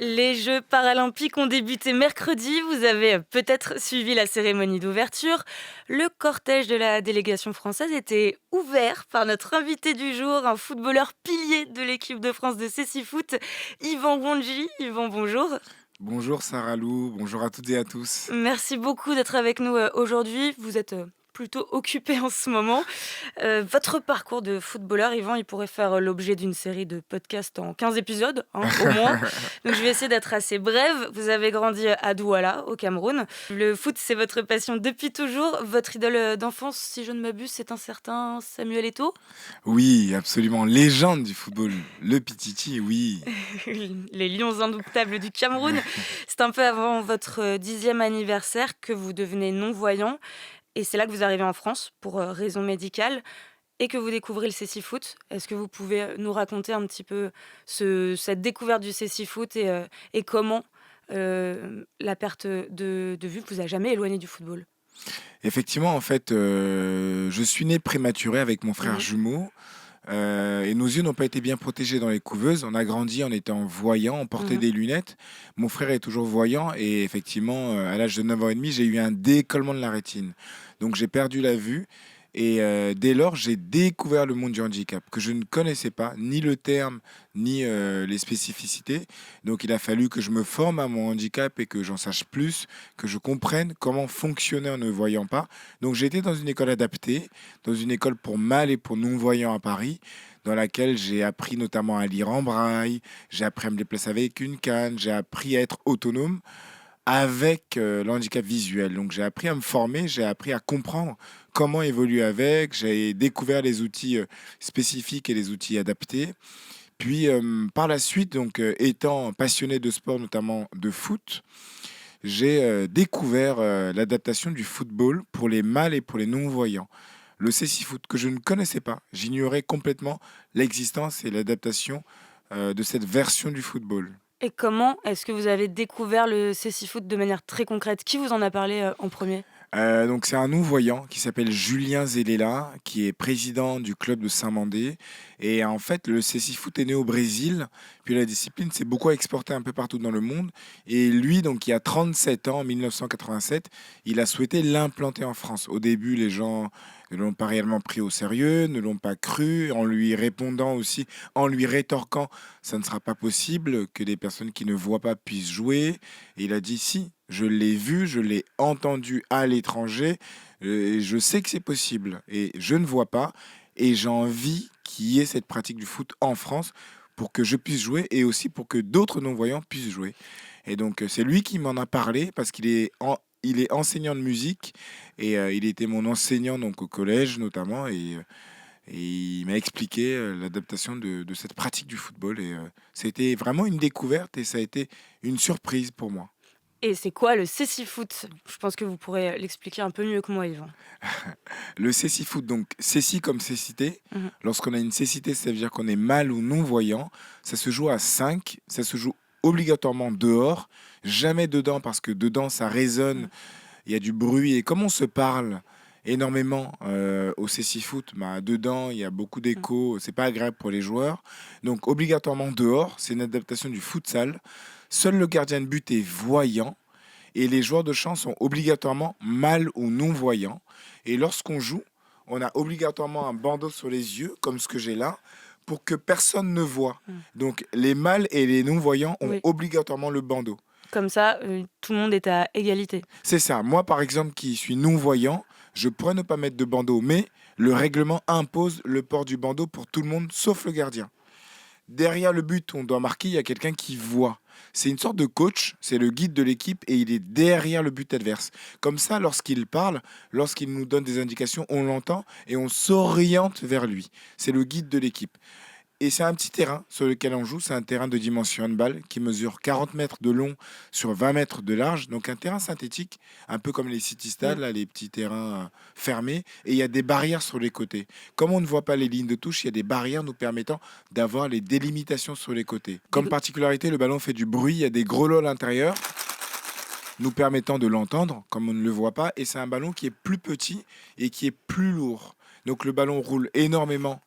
Les Jeux paralympiques ont débuté mercredi. Vous avez peut-être suivi la cérémonie d'ouverture. Le cortège de la délégation française était ouvert par notre invité du jour, un footballeur pilier de l'équipe de France de cécifoot, Yvan Wondji. Yvan, bonjour. Bonjour Sarah Lou, bonjour à toutes et à tous. Merci beaucoup d'être avec nous aujourd'hui. Vous êtes plutôt occupé en ce moment. Votre parcours de footballeur, Yvan, il pourrait faire l'objet d'une série de podcasts en 15 épisodes, hein, au moins. Donc je vais essayer d'être assez brève. Vous avez grandi à Douala, au Cameroun. Le foot, c'est votre passion depuis toujours. Votre idole d'enfance, si je ne m'abuse, c'est un certain Samuel Eto'o. Oui, absolument, légende du football, le Pititi, oui. Les Lions indomptables du Cameroun. C'est un peu avant votre 10e anniversaire que vous devenez non-voyant. Et c'est là que vous arrivez en France pour raison médicale et que vous découvrez le cécifoot. Est-ce que vous pouvez nous raconter un petit peu cette découverte du cécifoot et comment la perte de vue vous a jamais éloigné du football? Effectivement, en fait, je suis né prématuré avec mon frère Mhm. jumeau et nos yeux n'ont pas été bien protégés dans les couveuses. On a grandi en étant voyant, on portait Mhm. des lunettes. Mon frère est toujours voyant et effectivement, à l'âge de 9 ans et demi, j'ai eu un décollement de la rétine. Donc j'ai perdu la vue et dès lors, j'ai découvert le monde du handicap que je ne connaissais pas, ni le terme, ni les spécificités. Donc il a fallu que je me forme à mon handicap et que j'en sache plus, que je comprenne comment fonctionner en ne voyant pas. Donc j'ai été dans une école adaptée, dans une école pour mal et pour non-voyants à Paris, dans laquelle j'ai appris notamment à lire en braille, j'ai appris à me déplacer avec une canne, j'ai appris à être autonome avec le handicap visuel. Donc j'ai appris à me former, j'ai appris à comprendre comment évoluer avec, j'ai découvert les outils spécifiques et les outils adaptés. Puis par la suite, donc étant passionné de sport, notamment de foot, j'ai découvert l'adaptation du football pour les mâles et pour les non-voyants. Le cécifoot que je ne connaissais pas, j'ignorais complètement l'existence et l'adaptation de cette version du football. Et comment est-ce que vous avez découvert le cécifoot de manière très concrète? Qui vous en a parlé en premier? Donc c'est un non-voyant qui s'appelle Julien Zelela, qui est président du club de Saint-Mandé. Et en fait, le cécifoot est né au Brésil, puis la discipline s'est beaucoup exportée un peu partout dans le monde. Et lui, donc, il a 37 ans, en 1987, il a souhaité l'implanter en France. Au début, les gens ne l'ont pas réellement pris au sérieux, ne l'ont pas cru, en lui répondant aussi, en lui rétorquant, ça ne sera pas possible que des personnes qui ne voient pas puissent jouer. Et il a dit, si, je l'ai vu, je l'ai entendu à l'étranger, et je sais que c'est possible. Et je ne vois pas, et j'ai envie qu'il y ait cette pratique du foot en France pour que je puisse jouer et aussi pour que d'autres non-voyants puissent jouer. Et donc, c'est lui qui m'en a parlé parce il est enseignant de musique et il était mon enseignant donc au collège notamment et il m'a expliqué l'adaptation de cette pratique du football et c'était vraiment une découverte et ça a été une surprise pour moi. Et c'est quoi le cécifoot? Je pense que vous pourrez l'expliquer un peu mieux que moi, Yvan. Le cécifoot, donc céci comme cécité. Mhm. Lorsqu'on a une cécité, ça veut dire qu'on est mal ou non-voyant. Ça se joue à 5. Ça se joue obligatoirement dehors, jamais dedans parce que dedans ça résonne, il y a du bruit et comme on se parle énormément au cécifoot, bah, dedans il y a beaucoup Mhm. d'écho, c'est pas agréable pour les joueurs. Donc obligatoirement dehors, c'est une adaptation du futsal. Seul le gardien de but est voyant et les joueurs de champ sont obligatoirement mâles ou non-voyants. Et lorsqu'on joue, on a obligatoirement un bandeau sur les yeux, comme ce que j'ai là, pour que personne ne voit. Mhm. Donc les mâles et les non-voyants ont Oui. obligatoirement le bandeau. Comme ça, tout le monde est à égalité. C'est ça. Moi, par exemple, qui suis non-voyant, je pourrais ne pas mettre de bandeau, mais le règlement impose le port du bandeau pour tout le monde, sauf le gardien. Derrière le but, on doit marquer, il y a quelqu'un qui voit. C'est une sorte de coach, c'est le guide de l'équipe et il est derrière le but adverse. Comme ça, lorsqu'il parle, lorsqu'il nous donne des indications, on l'entend et on s'oriente vers lui. C'est le guide de l'équipe. Et c'est un petit terrain sur lequel on joue. C'est un terrain de dimension handball qui mesure 40 mètres de long sur 20 mètres de large. Donc un terrain synthétique, un peu comme les city-stades, Mm. là, les petits terrains fermés. Et il y a des barrières sur les côtés. Comme on ne voit pas les lignes de touche, il y a des barrières nous permettant d'avoir les délimitations sur les côtés. Comme Des- particularité, le ballon fait du bruit. Il y a des grelots à l'intérieur nous permettant de l'entendre, comme on ne le voit pas. Et c'est un ballon qui est plus petit et qui est plus lourd. Donc le ballon roule énormément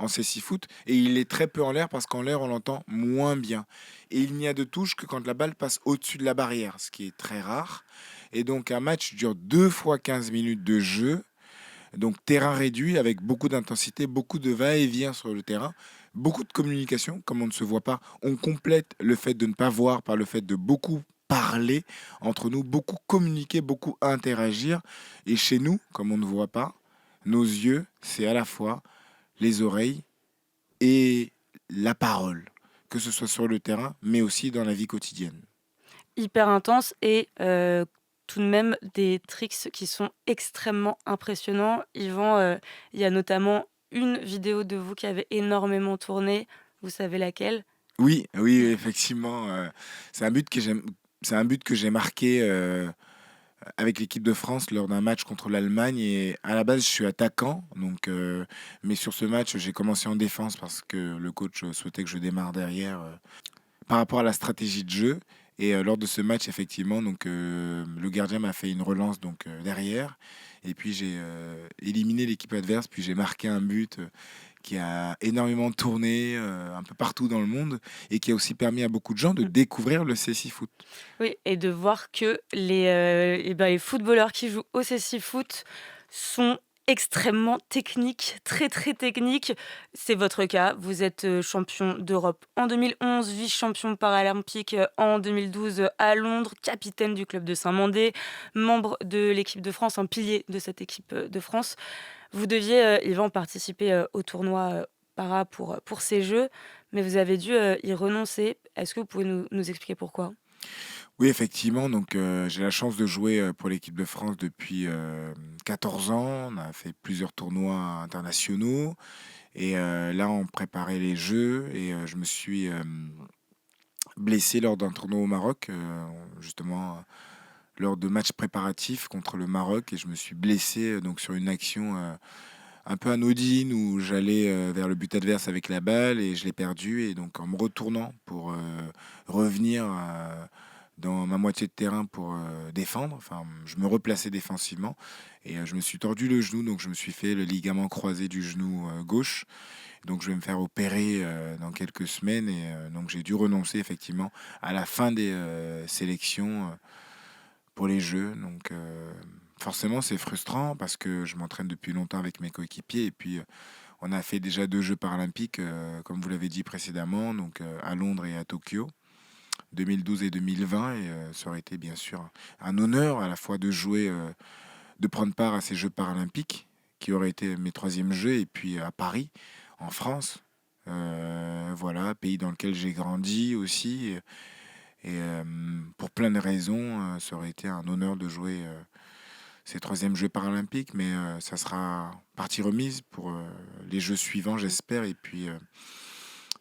en cécifoot et il est très peu en l'air parce qu'en l'air, on l'entend moins bien. Et il n'y a de touche que quand la balle passe au-dessus de la barrière, ce qui est très rare. Et donc, un match dure 2 fois 15 minutes de jeu. Donc, terrain réduit avec beaucoup d'intensité, beaucoup de va-et-vient sur le terrain, beaucoup de communication, comme on ne se voit pas. On complète le fait de ne pas voir par le fait de beaucoup parler entre nous, beaucoup communiquer, beaucoup interagir. Et chez nous, comme on ne voit pas, nos yeux, c'est à la fois les oreilles et la parole, que ce soit sur le terrain, mais aussi dans la vie quotidienne. Hyper intense et tout de même des tricks qui sont extrêmement impressionnants. Yvan, il y a notamment une vidéo de vous qui avait énormément tourné. Vous savez laquelle? Oui, oui, effectivement, c'est un but que j'aime, c'est un but que j'ai marqué avec l'équipe de France lors d'un match contre l'Allemagne. Et à la base, je suis attaquant, donc, mais sur ce match, j'ai commencé en défense parce que le coach souhaitait que je démarre derrière par rapport à la stratégie de jeu. Et lors de ce match, effectivement, donc, le gardien m'a fait une relance donc, derrière. Et puis j'ai éliminé l'équipe adverse, puis j'ai marqué un but qui a énormément tourné un peu partout dans le monde et qui a aussi permis à beaucoup de gens de Mmh. découvrir le CSI Foot. Oui, et de voir que les footballeurs qui jouent au cécifoot sont extrêmement techniques, très, très techniques. C'est votre cas. Vous êtes, champion d'Europe en 2011, vice-champion paralympique, en 2012, à Londres, capitaine du club de Saint-Mandé, membre de l'équipe de France, un pilier de cette équipe, de France. Vous deviez, Yvan, participer, au tournoi, para pour ces Jeux, mais vous avez dû, y renoncer. Est-ce que vous pouvez nous expliquer pourquoi? Oui, effectivement, donc j'ai la chance de jouer pour l'équipe de France depuis 14 ans. On a fait plusieurs tournois internationaux et là, on préparait les Jeux et je me suis blessé lors d'un tournoi au Maroc, justement lors de matchs préparatifs contre le Maroc et je me suis blessé donc sur une action un peu anodine où j'allais vers le but adverse avec la balle et je l'ai perdu et donc en me retournant pour revenir dans ma moitié de terrain pour défendre, enfin je me replaçais défensivement et je me suis tordu le genou donc je me suis fait le ligament croisé du genou gauche donc je vais me faire opérer dans quelques semaines et donc j'ai dû renoncer effectivement à la fin des sélections pour les Jeux. Donc forcément c'est frustrant parce que je m'entraîne depuis longtemps avec mes coéquipiers et puis on a fait déjà 2 Jeux paralympiques comme vous l'avez dit précédemment, donc à Londres et à Tokyo. 2012 et 2020 et ça aurait été bien sûr un honneur à la fois de jouer, de prendre part à ces Jeux paralympiques qui auraient été mes troisièmes Jeux et puis à Paris, en France. Voilà, pays dans lequel j'ai grandi aussi. Et pour plein de raisons, ça aurait été un honneur de jouer ces troisièmes Jeux paralympiques, mais ça sera partie remise pour les Jeux suivants, j'espère. Et puis,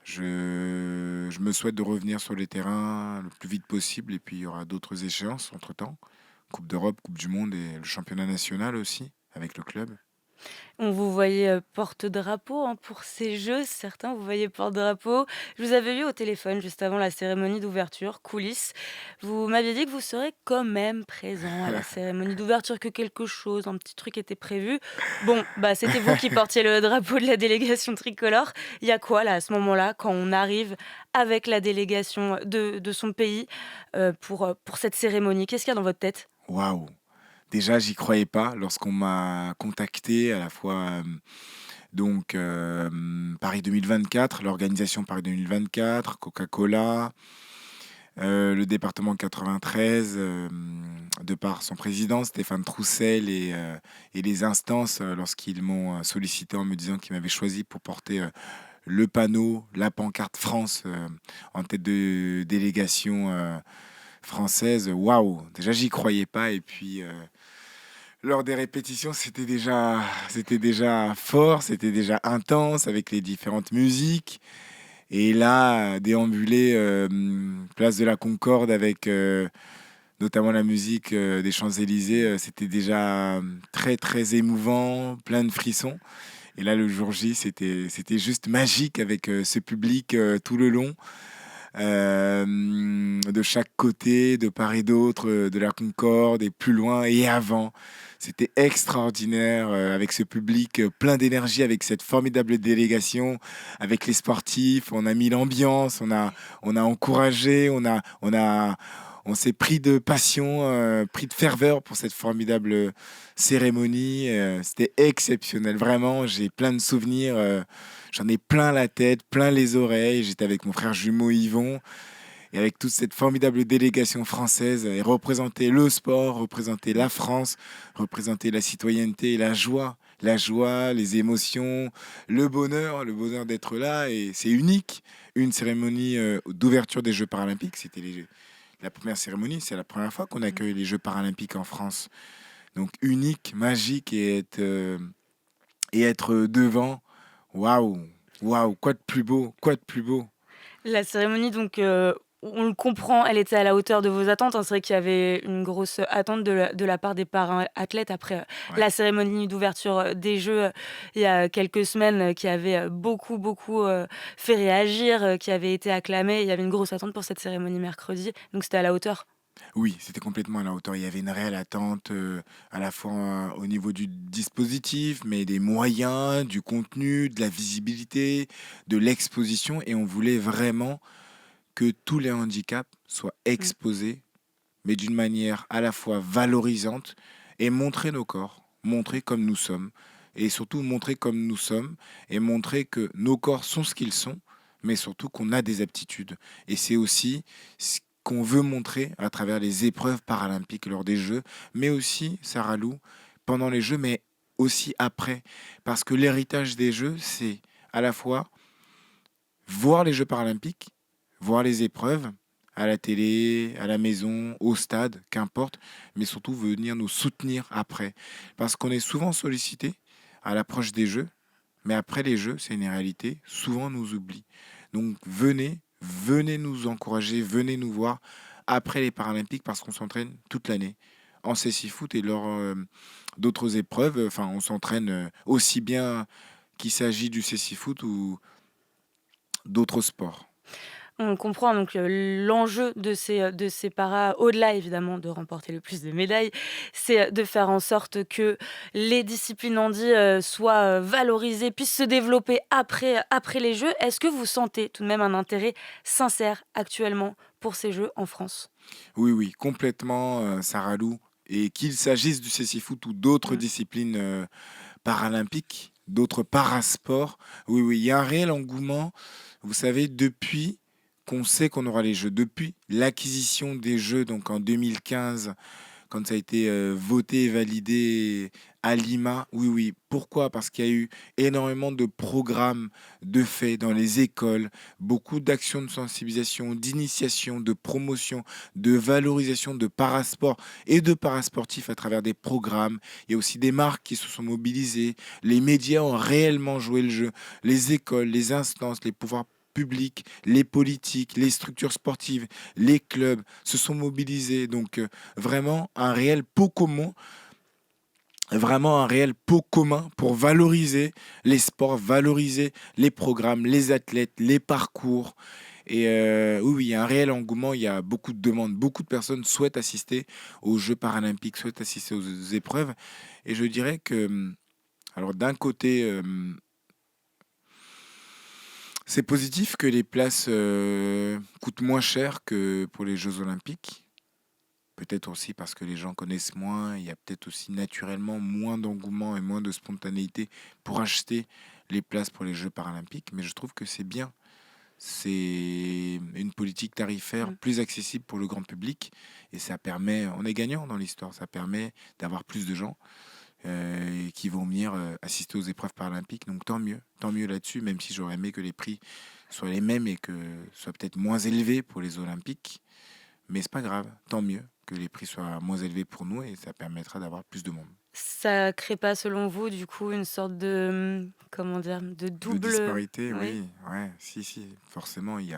je me souhaite de revenir sur les terrains le plus vite possible. Et puis, il y aura d'autres échéances entre-temps. Coupe d'Europe, Coupe du Monde et le championnat national aussi, avec le club. On vous voyait, porte-drapeau, hein, pour ces Jeux. Certains vous voyaient porte-drapeau. Je vous avais eu au téléphone juste avant la cérémonie d'ouverture, coulisses. Vous m'aviez dit que vous serez quand même présent à la cérémonie d'ouverture, que quelque chose, un petit truc était prévu. Bon, bah, c'était vous qui portiez le drapeau de la délégation tricolore. Il y a quoi là, à ce moment-là, quand on arrive avec la délégation de son pays, pour cette cérémonie? Qu'est-ce qu'il y a dans votre tête? Waouh! Déjà, j'y croyais pas lorsqu'on m'a contacté à la fois donc Paris 2024, l'organisation Paris 2024, Coca-Cola, le département 93, de par son président Stéphane Troussel et les instances lorsqu'ils m'ont sollicité en me disant qu'ils m'avaient choisi pour porter le panneau, la pancarte France en tête de délégation française. Waouh! Déjà, j'y croyais pas et puis lors des répétitions, c'était déjà fort, c'était déjà intense avec les différentes musiques. Et là, déambuler place de la Concorde avec notamment la musique des Champs-Élysées, c'était déjà très très émouvant, plein de frissons. Et là, le jour J, c'était juste magique avec ce public tout le long. de chaque côté, de part et d'autre, de la Concorde et plus loin et avant. C'était extraordinaire avec ce public plein d'énergie, avec cette formidable délégation, avec les sportifs. On a mis l'ambiance, on a encouragé, on s'est pris de passion, pris de ferveur pour cette formidable cérémonie. C'était exceptionnel, vraiment. J'ai plein de souvenirs. J'en ai plein la tête, plein les oreilles. J'étais avec mon frère jumeau Yvon et avec toute cette formidable délégation française et représenter le sport, représenter la France, représenter la citoyenneté, la joie, les émotions, le bonheur d'être là et c'est unique. Une cérémonie d'ouverture des Jeux paralympiques, la première cérémonie, c'est la première fois qu'on accueille les Jeux paralympiques en France. Donc unique, magique et être devant, waouh, waouh, quoi de plus beau, quoi de plus beau. La cérémonie, donc, on le comprend, elle était à la hauteur de vos attentes, hein. C'est vrai qu'il y avait une grosse attente de la part des para-athlètes après, Ouais. la cérémonie d'ouverture, des Jeux, il y a quelques semaines, qui avait, beaucoup, beaucoup, fait réagir, qui avait été acclamée. Il y avait une grosse attente pour cette cérémonie mercredi, donc c'était à la hauteur. Oui, c'était complètement à la hauteur. Il y avait une réelle attente, à la fois au niveau du dispositif, mais des moyens, du contenu, de la visibilité, de l'exposition. Et on voulait vraiment que tous les handicaps soient Mmh. exposés, mais d'une manière à la fois valorisante et montrer nos corps, montrer comme nous sommes. Et surtout montrer comme nous sommes et montrer que nos corps sont ce qu'ils sont, mais surtout qu'on a des aptitudes. Et c'est aussi ce qu'on veut montrer à travers les épreuves paralympiques lors des Jeux, mais aussi, Sarah Lou, pendant les Jeux, mais aussi après. Parce que l'héritage des Jeux, c'est à la fois voir les Jeux paralympiques, voir les épreuves à la télé, à la maison, au stade, qu'importe, mais surtout venir nous soutenir après. Parce qu'on est souvent sollicité à l'approche des Jeux, mais après les Jeux, c'est une réalité, souvent on nous oublie. Donc venez nous encourager, venez nous voir après les Paralympiques parce qu'on s'entraîne toute l'année en cécifoot et lors d'autres épreuves. Enfin, on s'entraîne aussi bien qu'il s'agit du cécifoot ou d'autres sports. On comprend donc, l'enjeu de ces paras, au-delà évidemment de remporter le plus de médailles, c'est, de faire en sorte que les disciplines handi, soient, valorisées, puissent se développer après les Jeux. Est-ce que vous sentez tout de même un intérêt sincère actuellement pour ces Jeux en France? Oui, oui, complètement, Sarah Lou. Et qu'il s'agisse du cécifoot ou d'autres Mmh. disciplines paralympiques, d'autres parasports, oui, oui, il y a un réel engouement. Vous savez, depuis qu'on sait qu'on aura les Jeux, depuis l'acquisition des Jeux, donc en 2015, quand ça a été voté et validé à Lima. Oui, oui. Pourquoi? Parce qu'il y a eu énormément de programmes de faits dans les écoles, beaucoup d'actions de sensibilisation, d'initiation, de promotion, de valorisation de parasport et de parasportifs à travers des programmes. Il y a aussi des marques qui se sont mobilisées. Les médias ont réellement joué le jeu. Les écoles, les instances, les pouvoirs publics, les politiques, les structures sportives, les clubs se sont mobilisés. Donc, vraiment un réel pot commun pour valoriser les sports, valoriser les programmes, les athlètes, les parcours. Et oui, oui, il y a un réel engouement, il y a beaucoup de demandes, beaucoup de personnes souhaitent assister aux Jeux paralympiques, souhaitent assister aux épreuves. Et je dirais que, alors d'un côté, c'est positif que les places coûtent moins cher que pour les Jeux olympiques. Peut-être aussi parce que les gens connaissent moins, il y a peut-être aussi naturellement moins d'engouement et moins de spontanéité pour acheter les places pour les Jeux paralympiques, mais je trouve que c'est bien. C'est une politique tarifaire Mmh. plus accessible pour le grand public et ça permet, on est gagnant dans l'histoire, ça permet d'avoir plus de gens qui vont venir assister aux épreuves paralympiques. Donc tant mieux là-dessus, même si j'aurais aimé que les prix soient les mêmes et que soient peut-être moins élevés pour les Olympiques. Mais c'est pas grave, tant mieux que les prix soient moins élevés pour nous et ça permettra d'avoir plus de monde. Ça crée pas selon vous, du coup, une sorte de, comment dire? De De double, disparité, oui? oui, ouais, si, si, forcément, il y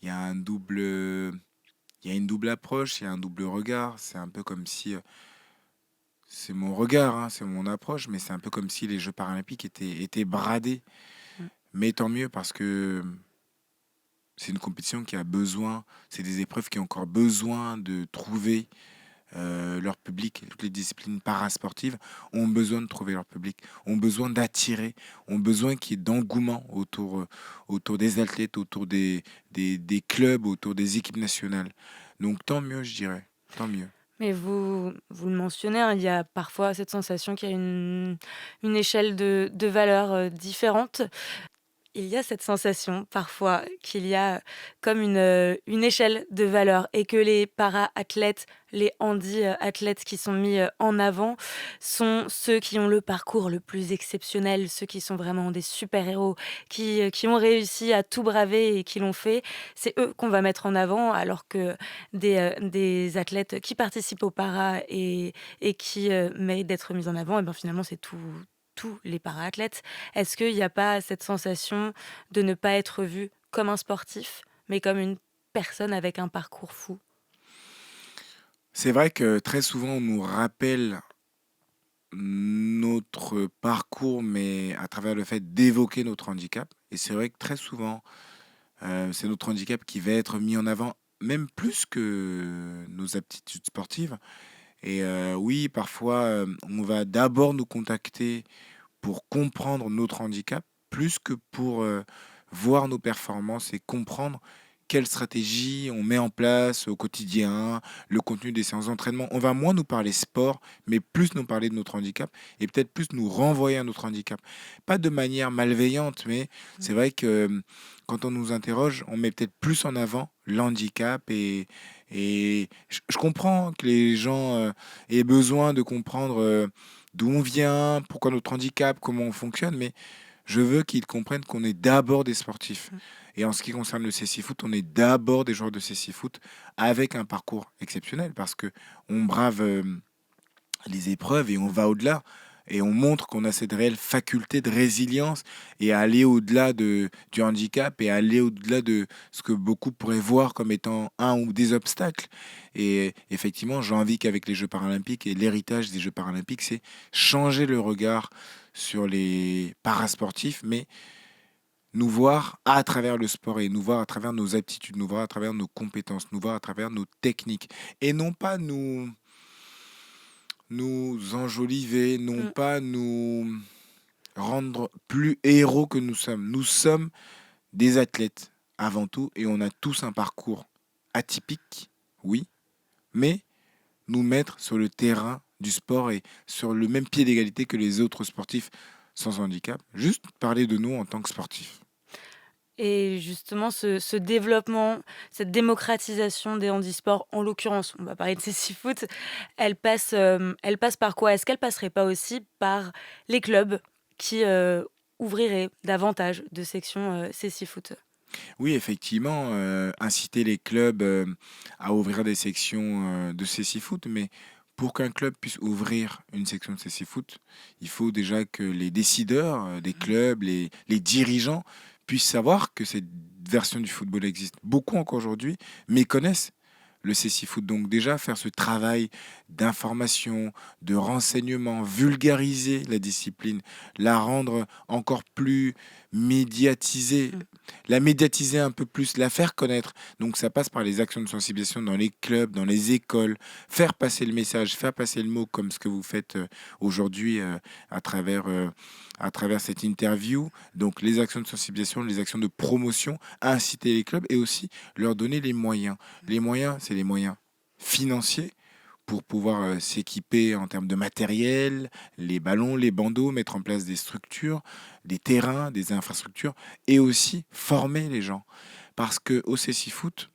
a un double, il y a une double approche, il y a un double regard. C'est un peu comme si, c'est mon regard, hein, c'est mon approche, mais c'est un peu comme si les Jeux paralympiques étaient bradés. Mmh. Mais tant mieux parce que C'est une compétition qui a besoin, c'est des épreuves qui ont encore besoin de trouver leur public. Toutes les disciplines parasportives ont besoin de trouver leur public, ont besoin d'attirer, ont besoin qu'il y ait d'engouement autour des athlètes, autour des clubs, autour des équipes nationales. Donc tant mieux, je dirais. Tant mieux. Mais vous le mentionnez, hein, il y a parfois cette sensation qu'il y a une échelle de valeurs différentes. Il y a cette sensation parfois qu'il y a comme une échelle de valeurs et que les para-athlètes, les handi-athlètes qui sont mis en avant sont ceux qui ont le parcours le plus exceptionnel, ceux qui sont vraiment des super-héros, qui ont réussi à tout braver et qui l'ont fait. C'est eux qu'on va mettre en avant alors que des athlètes qui participent au para et qui méritent d'être mis en avant, et ben finalement c'est tous les para-athlètes. Est-ce qu'il n'y a pas cette sensation de ne pas être vu comme un sportif, mais comme une personne avec un parcours fou? C'est vrai que très souvent, on nous rappelle notre parcours, mais à travers le fait d'évoquer notre handicap. Et c'est vrai que très souvent, c'est notre handicap qui va être mis en avant, même plus que nos aptitudes sportives. Et oui, parfois, on va d'abord nous contacter pour comprendre notre handicap, plus que pour voir nos performances et comprendre quelle stratégie on met en place au quotidien, le contenu des séances d'entraînement. On va moins nous parler sport, mais plus nous parler de notre handicap et peut-être plus nous renvoyer à notre handicap. Pas de manière malveillante, mais c'est vrai que quand on nous interroge, on met peut-être plus en avant l'handicap et je comprends que les gens aient besoin de comprendre d'où on vient, pourquoi notre handicap, comment on fonctionne, mais je veux qu'ils comprennent qu'on est d'abord des sportifs. Et en ce qui concerne le CC Foot, on est d'abord des joueurs de CC Foot avec un parcours exceptionnel parce que on brave les épreuves et on va au-delà. Et on montre qu'on a cette réelle faculté de résilience et à aller au-delà du handicap et à aller au-delà de ce que beaucoup pourraient voir comme étant un ou des obstacles. Et effectivement, j'ai envie qu'avec les Jeux paralympiques et l'héritage des Jeux paralympiques, c'est changer le regard sur les parasportifs, mais nous voir à travers le sport et nous voir à travers nos aptitudes, nous voir à travers nos compétences, nous voir à travers nos techniques et non pas nous enjoliver, non Mm. pas nous rendre plus héros que nous sommes. Nous sommes des athlètes avant tout et on a tous un parcours atypique, oui, mais nous mettre sur le terrain du sport et sur le même pied d'égalité que les autres sportifs sans handicap. Juste parler de nous en tant que sportifs. Et justement, ce développement, cette démocratisation des handisports, en l'occurrence, on va parler de ces six foot, elle passe par quoi? Est-ce qu'elle passerait pas aussi par les clubs qui ouvriraient davantage de sections CC Foot? Oui, effectivement, inciter les clubs à ouvrir des sections de CC Foot, mais pour qu'un club puisse ouvrir une section de CC Foot, il faut déjà que les décideurs des clubs, les dirigeants puissent savoir que cette version du football existe. Beaucoup encore aujourd'hui méconnaissent le CC Foot. Donc déjà faire ce travail d'information, de renseignement, vulgariser la discipline, la rendre encore plus médiatisée, Mm. la médiatiser un peu plus, la faire connaître. Donc ça passe par les actions de sensibilisation dans les clubs, dans les écoles, faire passer le message, faire passer le mot comme ce que vous faites aujourd'hui à travers cette interview. Donc les actions de sensibilisation, les actions de promotion, inciter les clubs et aussi leur donner les moyens. Les moyens, c'est les moyens financiers pour pouvoir s'équiper en termes de matériel, les ballons, les bandeaux, mettre en place des structures, des terrains, des infrastructures, et aussi former les gens. Parce que au CC Foot,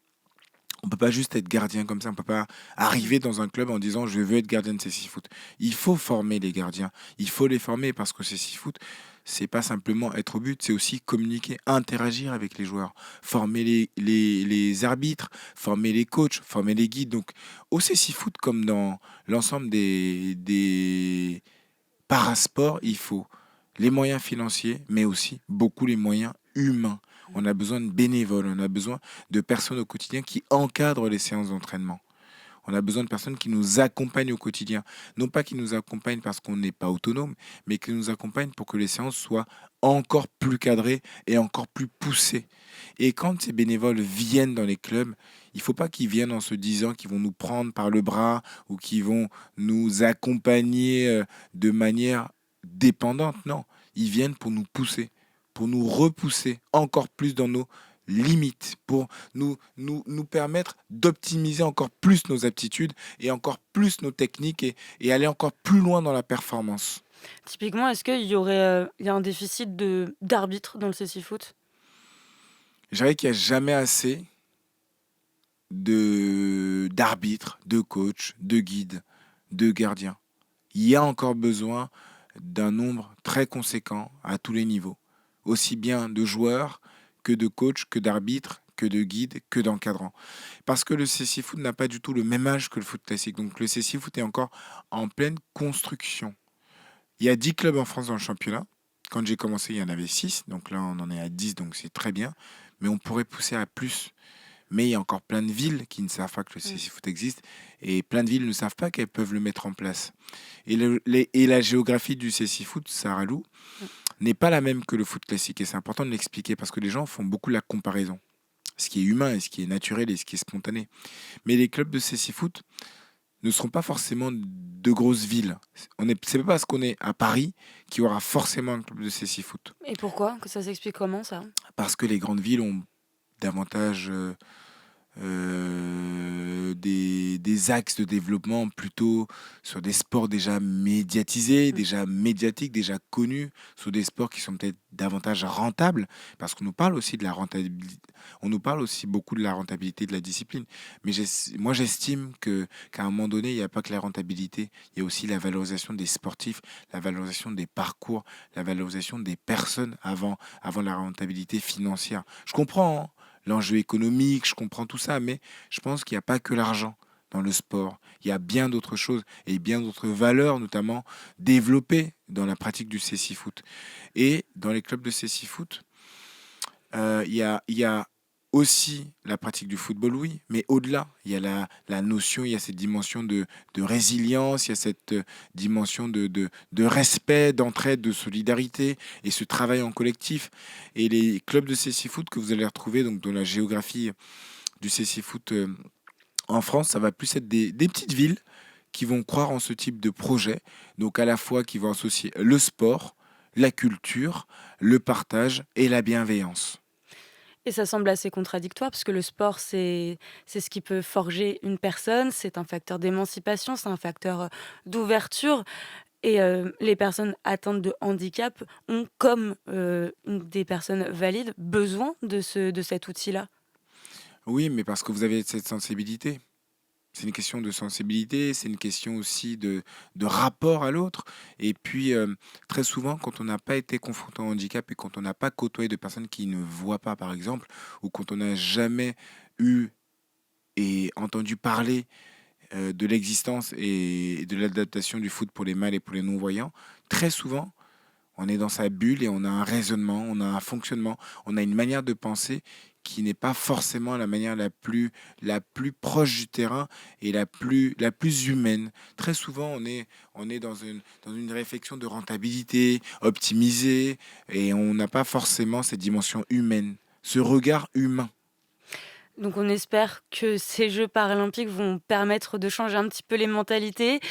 on peut pas juste être gardien comme ça, on peut pas arriver dans un club en disant je veux être gardien de CC Foot. Il faut former les gardiens, il faut les former parce que CC Foot, c'est pas simplement être au but, c'est aussi communiquer, interagir avec les joueurs, former les arbitres, former les coachs, former les guides. Donc au CC Foot, comme dans l'ensemble des parasports, il faut les moyens financiers, mais aussi beaucoup les moyens humains. On a besoin de bénévoles, on a besoin de personnes au quotidien qui encadrent les séances d'entraînement. On a besoin de personnes qui nous accompagnent au quotidien. Non pas qui nous accompagnent parce qu'on n'est pas autonome, mais qui nous accompagnent pour que les séances soient encore plus cadrées et encore plus poussées. Et quand ces bénévoles viennent dans les clubs, il ne faut pas qu'ils viennent en se disant qu'ils vont nous prendre par le bras ou qu'ils vont nous accompagner de manière dépendante. Non, ils viennent pour nous pousser, pour nous repousser encore plus dans nos limites, pour nous permettre d'optimiser encore plus nos aptitudes et encore plus nos techniques et aller encore plus loin dans la performance. Typiquement, est-ce il y a un déficit d'arbitre dans le cécifoot? Je dirais qu'il n'y a jamais assez d'arbitres, de coachs, de guides, de gardiens. Il y a encore besoin d'un nombre très conséquent à tous les niveaux, aussi bien de joueurs que de coachs, que d'arbitres, que de guides, que d'encadrants. Parce que le CC Foot n'a pas du tout le même âge que le foot classique. Donc le CC Foot est encore en pleine construction. Il y a 10 clubs en France dans le championnat. Quand j'ai commencé, il y en avait 6. Donc là, on en est à 10, donc c'est très bien. Mais on pourrait pousser à plus. Mais il y a encore plein de villes qui ne savent pas que le Mm. CC Foot existe et plein de villes ne savent pas qu'elles peuvent le mettre en place. Et la géographie du CC Foot, Sarah Lou, Mm. n'est pas la même que le foot classique. Et c'est important de l'expliquer parce que les gens font beaucoup la comparaison. Ce qui est humain et ce qui est naturel et ce qui est spontané. Mais les clubs de CC Foot ne seront pas forcément de grosses villes. C'est pas parce qu'on est à Paris qu'il y aura forcément un club de CC Foot. Et pourquoi? Que ça s'explique comment ça? Parce que les grandes villes ont davantage des axes de développement plutôt sur des sports déjà médiatisés, Mm. déjà médiatiques, déjà connus, sur des sports qui sont peut-être davantage rentables, parce qu'on nous parle aussi de la rentabilité, on nous parle aussi beaucoup de la rentabilité de la discipline. Mais moi, j'estime qu'à un moment donné, il n'y a pas que la rentabilité, il y a aussi la valorisation des sportifs, la valorisation des parcours, la valorisation des personnes avant la rentabilité financière. Je comprends, hein, l'enjeu économique, je comprends tout ça, mais je pense qu'il n'y a pas que l'argent dans le sport. Il y a bien d'autres choses et bien d'autres valeurs, notamment développées dans la pratique du CC-foot. Et dans les clubs de CC-foot, il y a aussi la pratique du football, oui, mais au-delà, il y a la notion, il y a cette dimension de résilience, il y a cette dimension de respect, d'entraide, de solidarité et ce travail en collectif. Et les clubs de CC Foot que vous allez retrouver donc, dans la géographie du CC Foot en France, ça va plus être des petites villes qui vont croire en ce type de projet, donc à la fois qui vont associer le sport, la culture, le partage et la bienveillance. Et ça semble assez contradictoire parce que le sport, c'est ce qui peut forger une personne, c'est un facteur d'émancipation, c'est un facteur, d'ouverture et les personnes atteintes de handicap ont, comme, des personnes valides, besoin de cet outil-là. Oui, mais parce que vous avez cette sensibilité. C'est une question de sensibilité, c'est une question aussi de rapport à l'autre. Et puis, très souvent, quand on n'a pas été confronté au handicap et quand on n'a pas côtoyé de personnes qui ne voient pas, par exemple, ou quand on n'a jamais eu et entendu parler de l'existence et de l'adaptation du foot pour les mâles et pour les non-voyants, très souvent, on est dans sa bulle et on a un raisonnement, on a un fonctionnement, on a une manière de penser qui n'est pas forcément la manière la plus proche du terrain et la plus humaine. Très souvent, on est dans une réflexion de rentabilité, optimisée, et on n'a pas forcément cette dimension humaine, ce regard humain. Donc on espère que ces Jeux paralympiques vont permettre de changer un petit peu les mentalités,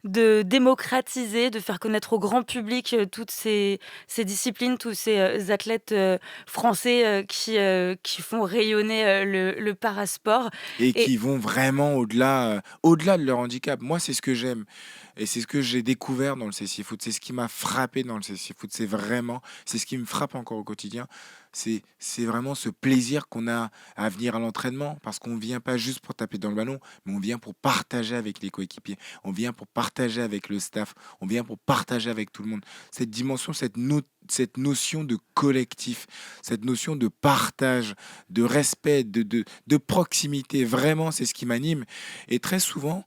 de démocratiser, de faire connaître au grand public, toutes ces disciplines, tous ces, athlètes, français, qui font rayonner, le parasport Et et qui vont vraiment au-delà de leur handicap. Moi, c'est ce que j'aime et c'est ce que j'ai découvert dans le CC Foot. C'est ce qui m'a frappé dans le CC Foot. C'est ce qui me frappe encore au quotidien. C'est vraiment ce plaisir qu'on a à venir à l'entraînement parce qu'on vient pas juste pour taper dans le ballon, mais on vient pour partager avec les coéquipiers. On vient pour partager avec le staff. On vient pour partager avec tout le monde. Cette dimension, cette notion de collectif, cette notion de partage, de respect, de proximité. Vraiment, c'est ce qui m'anime. Et très souvent,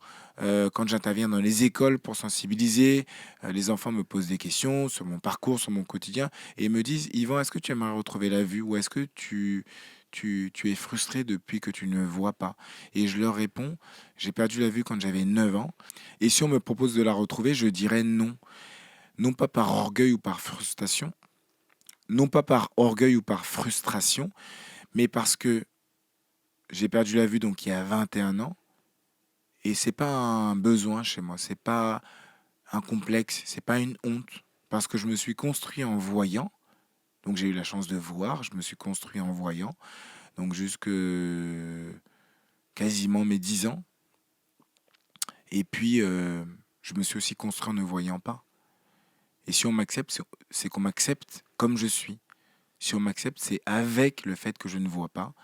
quand j'interviens dans les écoles pour sensibiliser, les enfants me posent des questions sur mon parcours, sur mon quotidien, et me disent, Yvan, est-ce que tu aimerais retrouver la vue ou est-ce que tu es frustré depuis que tu ne vois pas? Et je leur réponds, j'ai perdu la vue quand j'avais 9 ans, et si on me propose de la retrouver, je dirais non. Non pas par orgueil ou par frustration, non pas par orgueil ou par frustration, mais parce que j'ai perdu la vue donc il y a 21 ans, et c'est pas un besoin chez moi, c'est pas un complexe, c'est pas une honte, parce que je me suis construit en voyant, donc j'ai eu la chance de voir, je me suis construit en voyant, donc jusque quasiment mes 10 ans, et puis je me suis aussi construit en ne voyant pas. Et si on m'accepte, c'est qu'on m'accepte comme je suis. Si on m'accepte, c'est avec le fait que je ne vois pas,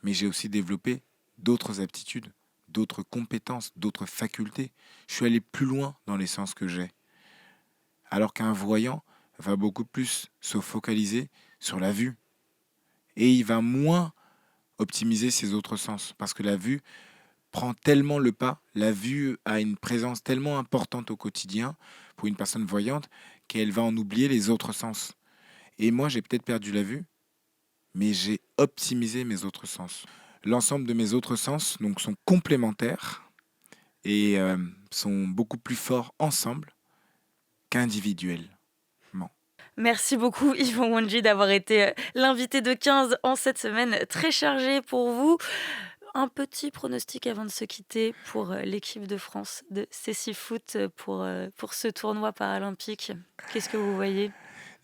mais j'ai aussi développé d'autres aptitudes, d'autres compétences, d'autres facultés. Je suis allé plus loin dans les sens que j'ai. Alors qu'un voyant va beaucoup plus se focaliser sur la vue. Et il va moins optimiser ses autres sens. Parce que la vue prend tellement le pas, la vue a une présence tellement importante au quotidien pour une personne voyante qu'elle va en oublier les autres sens. Et moi, j'ai peut-être perdu la vue, mais j'ai optimisé mes autres sens. L'ensemble de mes autres sens donc, sont complémentaires et sont beaucoup plus forts ensemble qu'individuellement. Merci beaucoup Yvan Wandji d'avoir été l'invité de 15 en cette semaine très chargée pour vous. Un petit pronostic avant de se quitter pour l'équipe de France de Cécifoot pour ce tournoi paralympique. Qu'est-ce que vous voyez?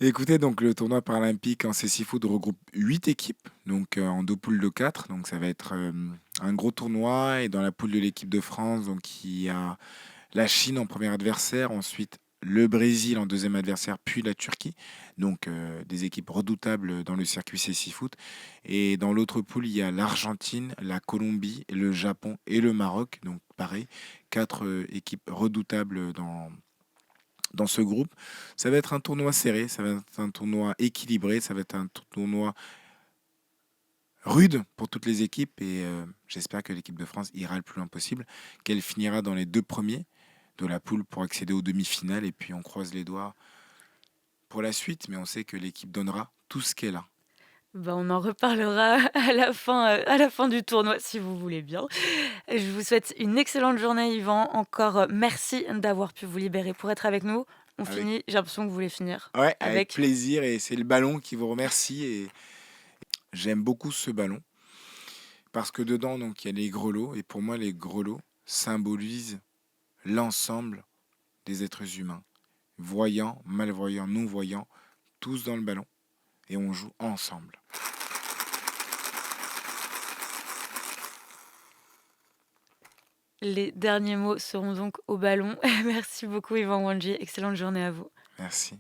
Écoutez, donc le tournoi paralympique en CC-Foot regroupe 8 équipes, donc en deux poules de 4. Donc ça va être un gros tournoi. Et dans la poule de l'équipe de France, donc il y a la Chine en premier adversaire, ensuite le Brésil en deuxième adversaire, puis la Turquie. Donc des équipes redoutables dans le circuit CC-Foot. Et dans l'autre poule, il y a l'Argentine, la Colombie, le Japon et le Maroc. Donc pareil, 4 équipes redoutables dans ce groupe. Ça va être un tournoi serré, ça va être un tournoi équilibré, ça va être un tournoi rude pour toutes les équipes et j'espère que l'équipe de France ira le plus loin possible, qu'elle finira dans les 2 premiers de la poule pour accéder aux demi-finales et puis on croise les doigts pour la suite, mais on sait que l'équipe donnera tout ce qu'elle a. Ben, on en reparlera à la fin du tournoi si vous voulez bien. Je vous souhaite une excellente journée Yvan. Encore merci d'avoir pu vous libérer pour être avec nous. On Avec, finit, j'ai l'impression que vous voulez finir ouais, avec avec plaisir et c'est le ballon qui vous remercie et j'aime beaucoup ce ballon parce que dedans donc il y a les grelots et pour moi les grelots symbolisent l'ensemble des êtres humains, voyants, malvoyants, non-voyants, tous dans le ballon, et on joue ensemble. les derniers mots seront donc au ballon. Merci beaucoup Yvan Wandji, excellente journée à vous. Merci.